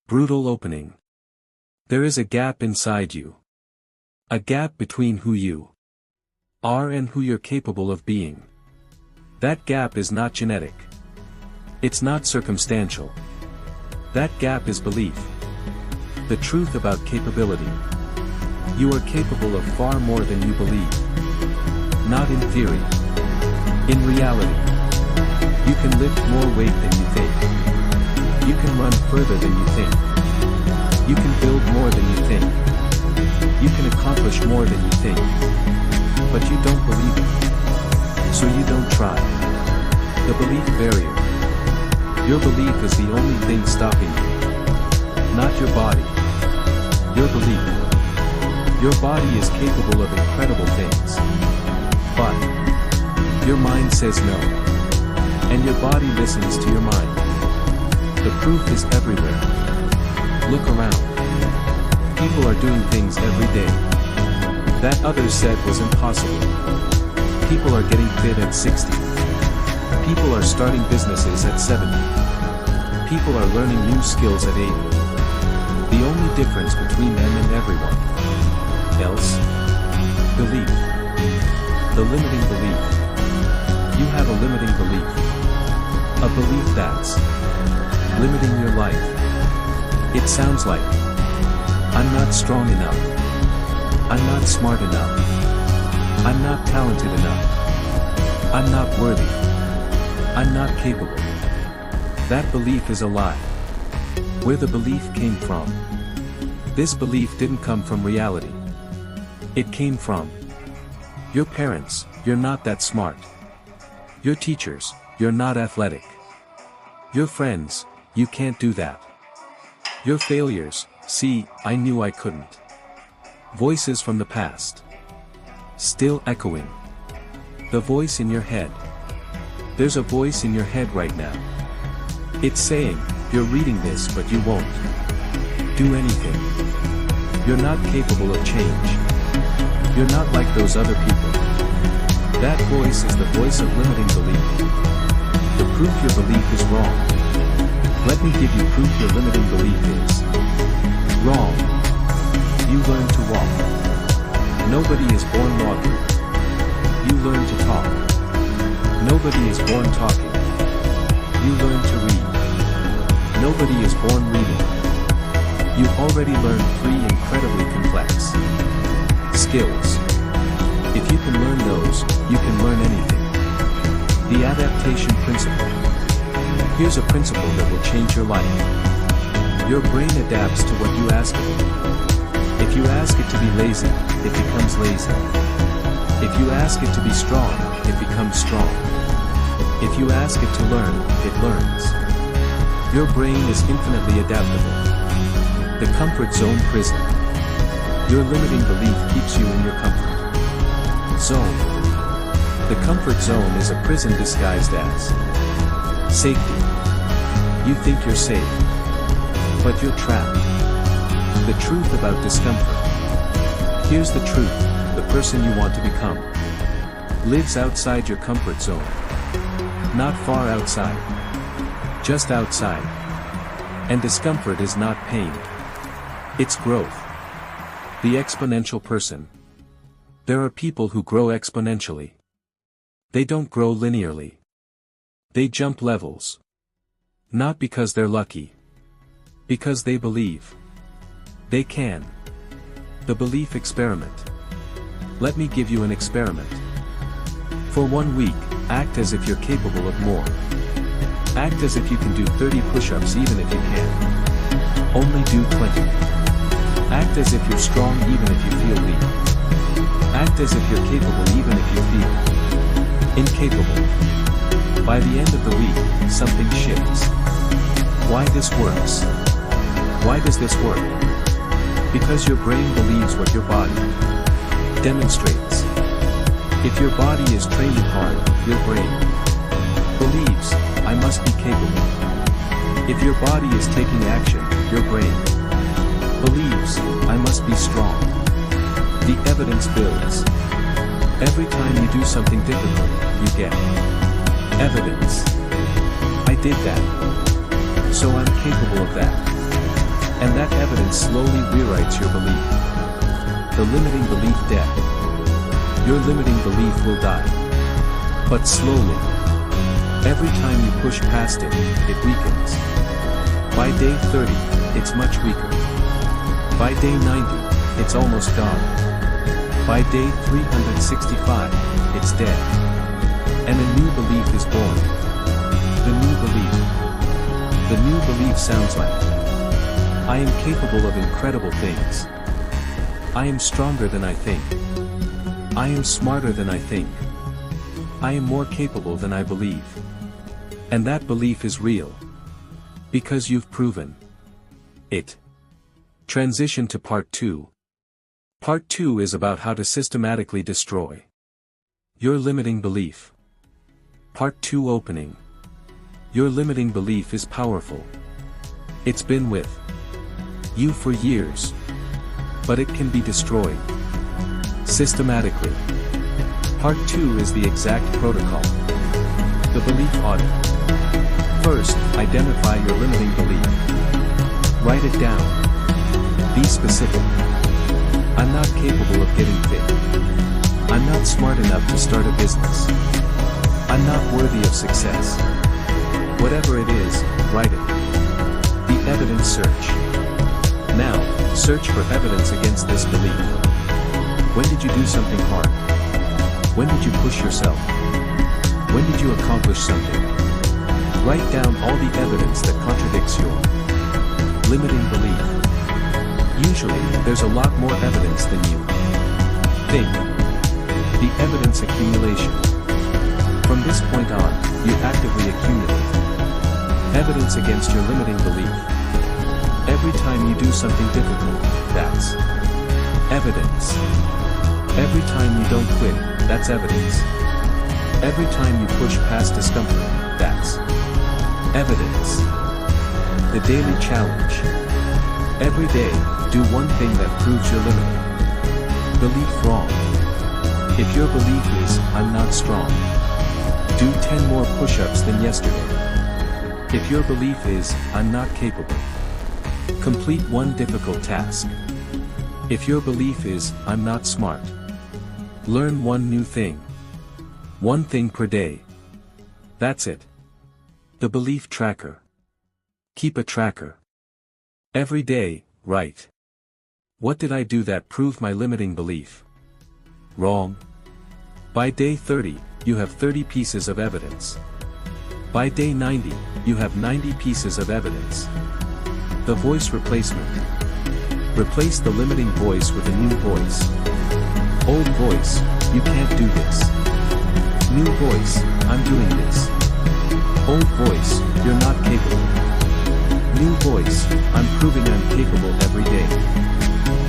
Brutal opening. There is a gap inside you. A gap between who you are and who you're capable of being. That gap is not genetic. It's not circumstantial. That gap is belief. The truth about capability. You are capable of far more than you believe. Not in theory. In reality. You can lift more weight than you think. You can run further than you think. You can build more than you think. You can accomplish more than you think. But you don't believe it. So you don't try. The belief barrier. Your belief is the only thing stopping you. Not your body. Your belief. Your body is capable of incredible things. But your mind says no. And your body listens to your mind. The proof is everywhere. Look around. People are doing things every day that others said was impossible. People are getting fit at 60. People are starting businesses at 70. People are learning new skills at 80. The only difference between them and everyone else? Belief. The limiting belief. You have a limiting belief. A belief that's limiting your life. It sounds like, I'm not strong enough. I'm not smart enough. I'm not talented enough. I'm not worthy. I'm not capable. That belief is a lie. Where the belief came from. This belief didn't come from reality. It came from your parents. You're not that smart. Your teachers. You're not athletic. Your friends. You can't do that. Your failures. See, I knew I couldn't. Voices from the past. Still echoing. The voice in your head. There's a voice in your head right now. It's saying, you're reading this but you won't do anything. You're not capable of change. You're not like those other people. That voice is the voice of limiting belief. The proof your belief is wrong. Let me give you proof your limiting belief is wrong. You learn to walk. Nobody is born walking. You learn to talk. Nobody is born talking. You learn to read. Nobody is born reading. You've already learned 3 incredibly complex skills. If you can learn those, you can learn anything. The adaptation principle. Here's a principle that will change your life. Your brain adapts to what you ask of it. If you ask it to be lazy, it becomes lazy. If you ask it to be strong, it becomes strong. If you ask it to learn, it learns. Your brain is infinitely adaptable. The comfort zone prison. Your limiting belief keeps you in your comfort zone. The comfort zone is a prison disguised as safety. You think you're safe, but you're trapped. The truth about discomfort. Here's the truth, the person you want to become lives outside your comfort zone. Not far outside. Just outside. And discomfort is not pain. It's growth. The exponential person. There are people who grow exponentially. They don't grow linearly. They jump levels. Not because they're lucky. Because they believe. They can. The belief experiment. Let me give you an experiment. For 1 week, act as if you're capable of more. Act as if you can do 30 push-ups even if you can. Only do 20. Act as if you're strong even if you feel weak. Act as if you're capable even if you feel incapable. By the end of the week, something shifts. Why this works? Why does this work? Because your brain believes what your body demonstrates. If your body is training hard, your brain believes, I must be capable. If your body is taking action, your brain believes, I must be strong. The evidence builds. Every time you do something difficult, you get evidence. I did that. So I'm capable of that. And that evidence slowly rewrites your belief. The limiting belief death. Your limiting belief will die. But slowly. Every time you push past it, it weakens. By day 30, it's much weaker. By day 90, it's almost gone. By day 365, it's dead. And a new belief is born. The new belief. The new belief sounds like, I am capable of incredible things. I am stronger than I think. I am smarter than I think. I am more capable than I believe. And that belief is real. Because you've proven it. Transition to part 2. Part 2 is about how to systematically destroy your limiting belief. Part 2 opening. Your limiting belief is powerful. It's been with you for years. But it can be destroyed systematically. Part 2 is the exact protocol. The belief audit. First, identify your limiting belief. Write it down. Be specific. I'm not capable of getting fit. I'm not smart enough to start a business. I'm not worthy of success. Whatever it is, write it. The evidence search. Now, search for evidence against this belief. When did you do something hard? When did you push yourself? When did you accomplish something? Write down all the evidence that contradicts your limiting belief. Usually, there's a lot more evidence than you think. The evidence accumulation. From this point on, you actively accumulate evidence against your limiting belief. Every time you do something difficult, that's evidence. Every time you don't quit, that's evidence. Every time you push past discomfort, that's evidence. The daily challenge. Every day, do one thing that proves your limiting belief wrong. If your belief is, I'm not strong, do 10 more push-ups than yesterday. If your belief is, I'm not capable, complete one difficult task. If your belief is, I'm not smart, learn one new thing. One thing per day. That's it. The belief tracker. Keep a tracker. Every day, write. What did I do that proved my limiting belief wrong? By day 30, you have 30 pieces of evidence. By day 90, you have 90 pieces of evidence. The voice replacement. Replace the limiting voice with a new voice. Old voice, you can't do this. New voice, I'm doing this. Old voice, you're not capable. New voice, I'm proving I'm capable every day.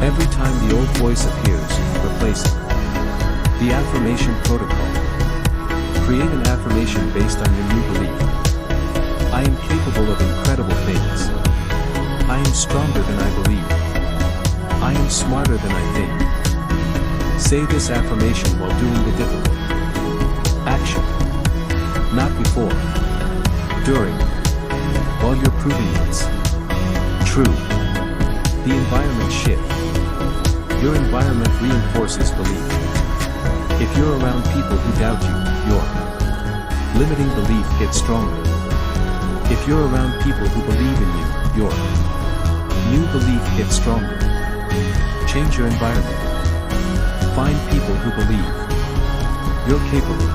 Every time the old voice appears, replace it. The affirmation protocol. Create an affirmation based on your new belief. I am capable of incredible things. I am stronger than I believe. I am smarter than I think. Say this affirmation while doing the difficult action. Not before. During. While you're proving it's true. The environment shift. Your environment reinforces belief. If you're around people who doubt you, your limiting belief gets stronger. If you're around people who believe in you, your new belief gets stronger. Change your environment. Find people who believe you're capable.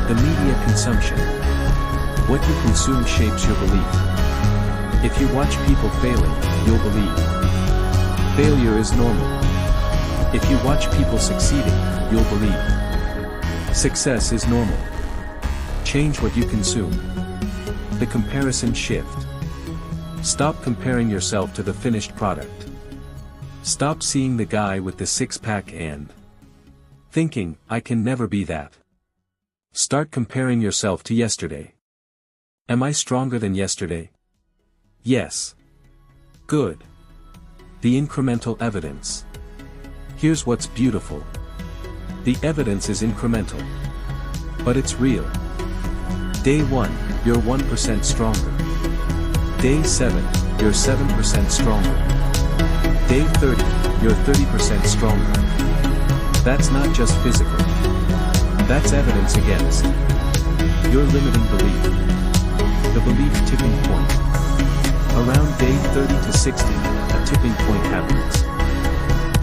The media consumption. What you consume shapes your belief. If you watch people failing, you'll believe failure is normal. If you watch people succeeding, you'll believe success is normal. Change what you consume. The comparison shift. Stop comparing yourself to the finished product. Stop seeing the guy with the six-pack and thinking, I can never be that. Start comparing yourself to yesterday. Am I stronger than yesterday? Yes. Good. The incremental evidence. Here's what's beautiful. The evidence is incremental. But it's real. Day 1, you're 1% stronger. Day 7, you're 7% stronger. Day 30, you're 30% stronger. That's not just physical. That's evidence against your limiting belief. The belief tipping point. Around day 30 to 60, a tipping point happens.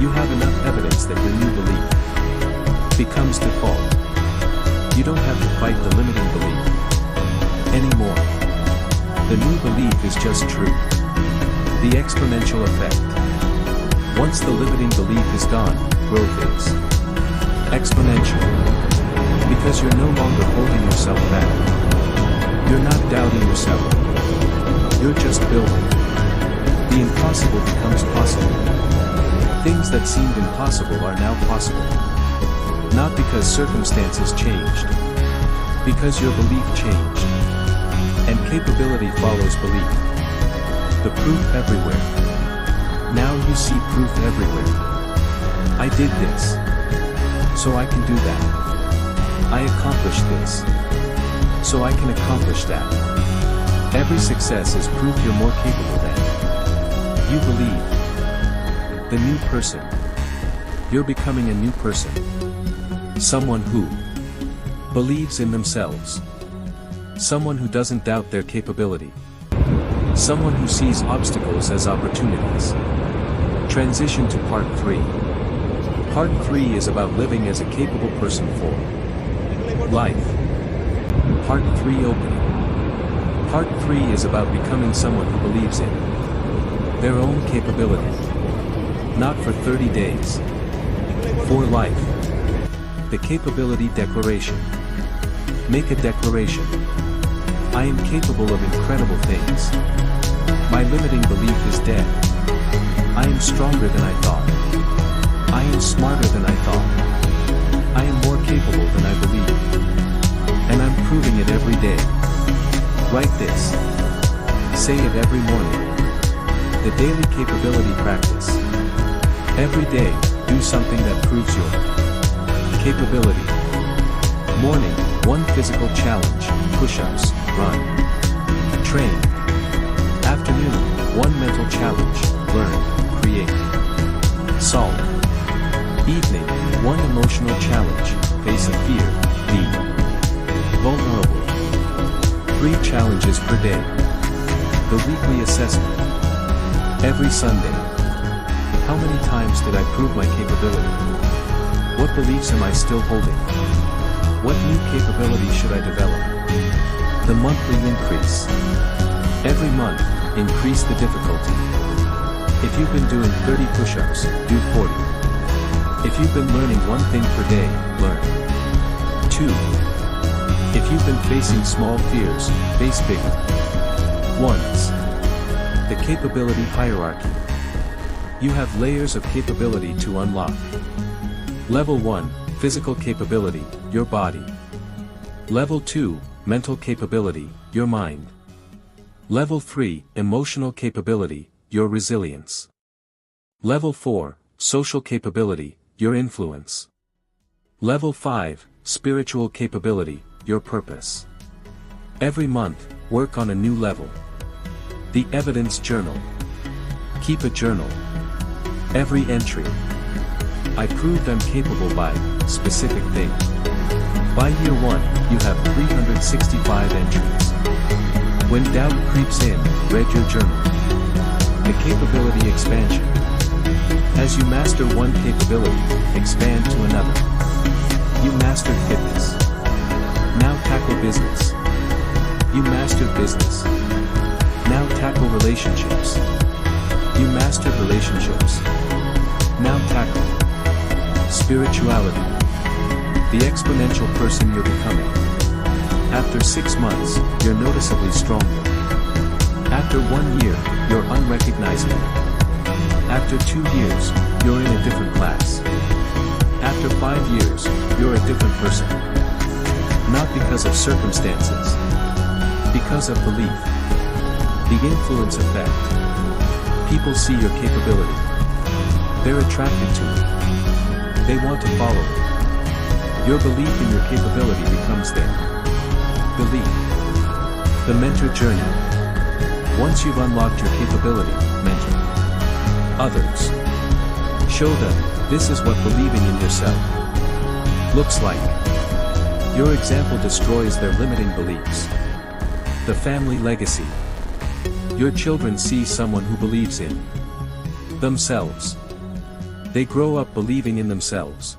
You have enough evidence that your new belief becomes default. You don't have to fight the limiting belief anymore. The new belief is just true. The exponential effect. Once the limiting belief is gone, growth is exponential. Because you're no longer holding yourself back. You're not doubting yourself. You're just building. The impossible becomes possible. Things that seemed impossible are now possible. Not because circumstances changed. Because your belief changed. And capability follows belief. The proof everywhere. Now you see proof everywhere. I did this. So I can do that. I accomplished this. So I can accomplish that. Every success is proof you're more capable than you believe. The new person. You're becoming a new person. Someone who believes in themselves. Someone who doesn't doubt their capability. Someone who sees obstacles as opportunities. Transition to part 3. Part 3 is about living as a capable person for life. Part 3 opening. Part 3 is about becoming someone who believes in their own capability. Not for 30 days. For life. The capability declaration. Make a declaration. I am capable of incredible things. My limiting belief is dead. I am stronger than I thought. I am smarter than I thought. I am more capable than I believed. And I'm proving it every day. Write this. Say it every morning. The daily capability practice. Every day, do something that proves your capability. Morning, 1 physical challenge, push-ups, run, train. Afternoon, 1 mental challenge, learn, create, solve. Evening, 1 emotional challenge, face a fear, be vulnerable. 3 challenges per day. The weekly assessment. Every Sunday. How many times did I prove my capability? What beliefs am I still holding? What new capability should I develop? The monthly increase. Every month, increase the difficulty. If you've been doing 30 push-ups, do 40. If you've been learning 1 thing per day, learn 2. If you've been facing small fears, face bigger ones. The capability hierarchy. You have layers of capability to unlock. Level 1, physical capability, your body. Level 2, mental capability, your mind. Level 3, emotional capability, your resilience. Level 4, social capability, your influence. Level 5, spiritual capability, your purpose. Every month, work on a new level. The evidence journal. Keep a journal. Every entry. I proved I'm capable by specific thing. By year 1, you have 365 entries. When doubt creeps in, read your journal. The capability expansion. As you master 1 capability, expand to another. You mastered fitness. Now tackle business. You mastered business. Now tackle relationships. You mastered relationships. Now tackle spirituality. The exponential person you're becoming. After 6 months, you're noticeably stronger. After 1 year, you're unrecognizable. After 2 years, you're in a different class. After 5 years, you're a different person. Not because of circumstances. Because of belief. The influence effect. People see your capability. They're attracted to it. They want to follow it. Your belief in your capability becomes their belief. The mentor journey. Once you've unlocked your capability, mentor others. Show them, this is what believing in yourself looks like. Your example destroys their limiting beliefs. The family legacy. Your children see someone who believes in themselves. They grow up believing in themselves.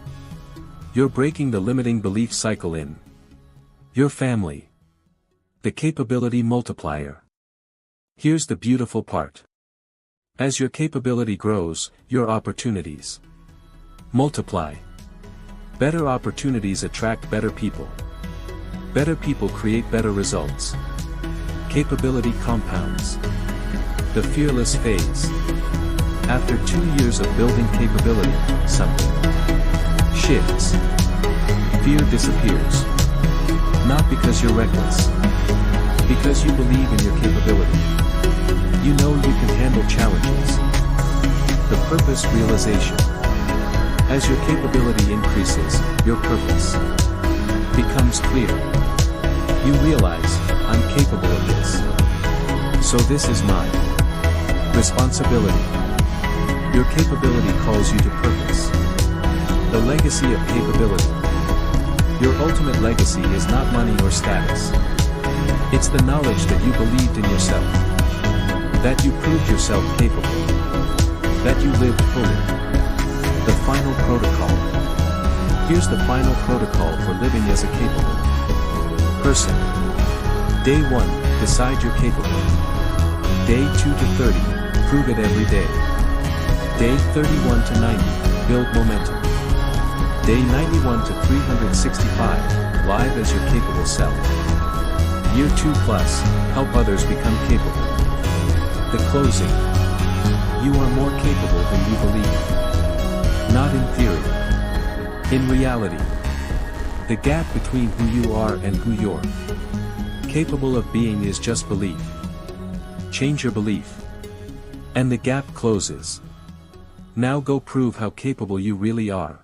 You're breaking the limiting belief cycle in your family. The capability multiplier. Here's the beautiful part. As your capability grows, your opportunities multiply. Better opportunities attract better people. Better people create better results. Capability compounds. The fearless phase. After 2 years of building capability, something shifts. Fear disappears. Not because you're reckless. Because you believe in your capability. You know you can handle challenges. The purpose realization. As your capability increases, your purpose becomes clear. You realize, I'm capable of this. So this is my responsibility. Your capability calls you to purpose. The legacy of capability. Your ultimate legacy is not money or status. It's the knowledge that you believed in yourself. That you proved yourself capable. That you lived fully. The final protocol. Here's the final protocol for living as a capable person. Day 1, decide you're capable. Day 2 to 30, prove it every day. Day 31 to 90, build momentum. Day 91 to 365, live as your capable self. Year 2 plus, help others become capable. The closing. You are more capable than you believe. Not in theory. In reality. The gap between who you are and who you're capable of being is just belief. Change your belief. And the gap closes. Now go prove how capable you really are.